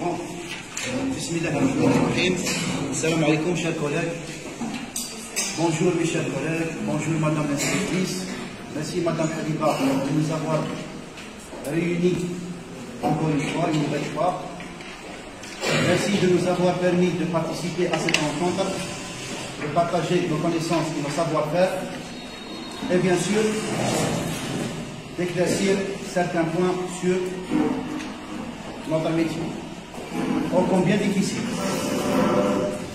Bon, Bismillahirrahmanirrahim. Salam alaikum, chers collègues. Bonjour, mes chers collègues. Bonjour, madame l'inspectrice. Merci, madame Khalifa, de nous avoir réunis encore une fois, une nouvelle fois. Merci de nous avoir permis de participer à cette rencontre, de partager nos connaissances et nos savoir-faire, et bien sûr, d'éclaircir certains points sur notre métier. Oh, combien difficile.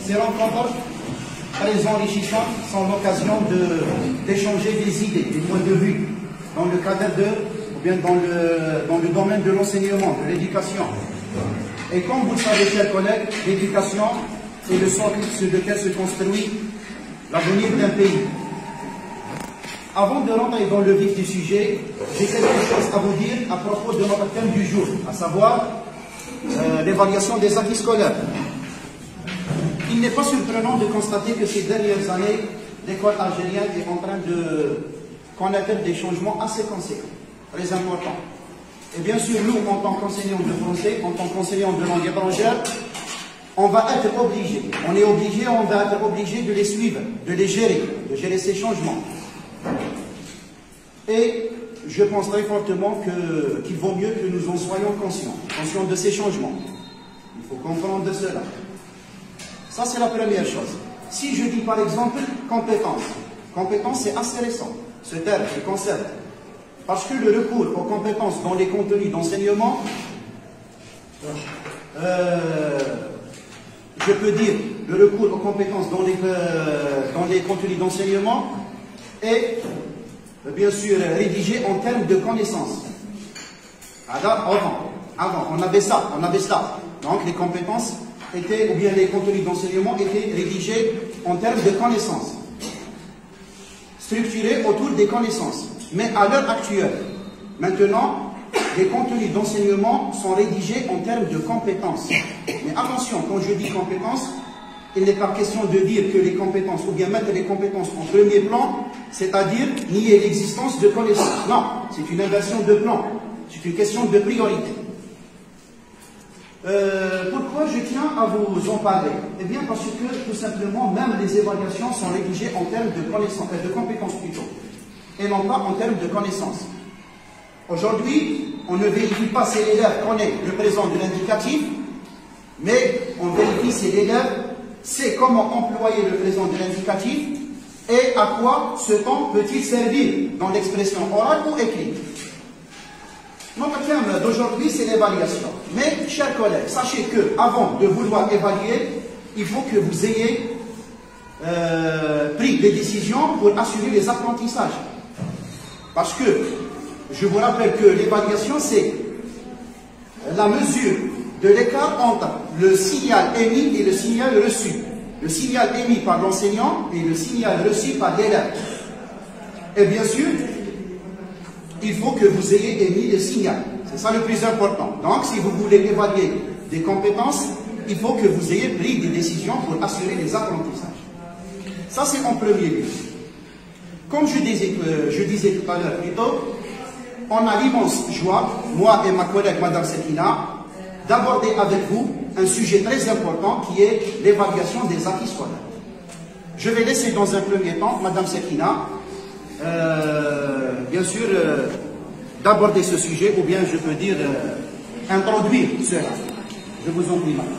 Ces rencontres très enrichissantes sont l'occasion d'échanger des idées, des points de vue dans le cadre ou bien dans le domaine de l'enseignement, de l'éducation. Et comme vous le savez, chers collègues, l'éducation est le socle sur lequel se construit l'avenir d'un pays. Avant de rentrer dans le vif du sujet, j'ai quelque chose à vous dire à propos de notre thème du jour, à savoir l'évaluation des acquis scolaires. Il n'est pas surprenant de constater que ces dernières années, l'école algérienne est en train de connaître des changements assez conséquents, très importants. Et bien sûr, nous, en tant qu'enseignants de français, en tant qu'enseignants de langue étrangère, on va être obligés, on va être obligés de les suivre, de gérer ces changements. Et je pense très fortement qu'il vaut mieux que nous en soyons conscients de ces changements. Il faut comprendre cela. Ça, c'est la première chose. Si je dis par exemple compétence, compétence c'est assez récent, ce terme, ce concept. Parce que le recours aux compétences dans les contenus d'enseignement, je peux dire le recours aux compétences dans les contenus d'enseignement est bien sûr rédigé en termes de connaissances. Avant, on avait ça. Donc les compétences étaient, ou bien les contenus d'enseignement étaient rédigés en termes de connaissances, structurés autour des connaissances. Mais à l'heure actuelle, maintenant, les contenus d'enseignement sont rédigés en termes de compétences. Mais attention, quand je dis compétences, il n'est pas question de dire que les compétences, ou bien mettre les compétences en premier plan, c'est-à-dire nier l'existence de connaissances. Non, c'est une inversion de plan. C'est une question de priorité. Pourquoi je tiens à vous en parler? Eh bien parce que, tout simplement, même les évaluations sont rédigées en termes de connaissances, de compétences plutôt, et non pas en termes de connaissances. Aujourd'hui, on ne vérifie pas si l'élève connaît le présent de l'indicatif, mais on vérifie si l'élève sait comment employer le présent de l'indicatif et à quoi ce temps peut-il servir dans l'expression orale ou écrite. Notre thème d'aujourd'hui, c'est l'évaluation. Mais, chers collègues, sachez qu'avant de vouloir évaluer, il faut que vous ayez pris des décisions pour assurer les apprentissages. Parce que, je vous rappelle que l'évaluation, c'est la mesure de l'écart entre le signal émis et le signal reçu. Le signal émis par l'enseignant et le signal reçu par l'élève. Et bien sûr, il faut que vous ayez émis le signal. C'est ça le plus important. Donc, si vous voulez évaluer des compétences, il faut que vous ayez pris des décisions pour assurer les apprentissages. Ça, c'est en premier lieu. Comme je disais tout à l'heure plutôt, on a l'immense joie, moi et ma collègue Madame Sekina, d'aborder avec vous un sujet très important qui est l'évaluation des acquis scolaires. Je vais laisser dans un premier temps Madame Sekina, bien sûr, d'aborder ce sujet, ou bien je peux dire introduire cela. Je vous en prie, madame.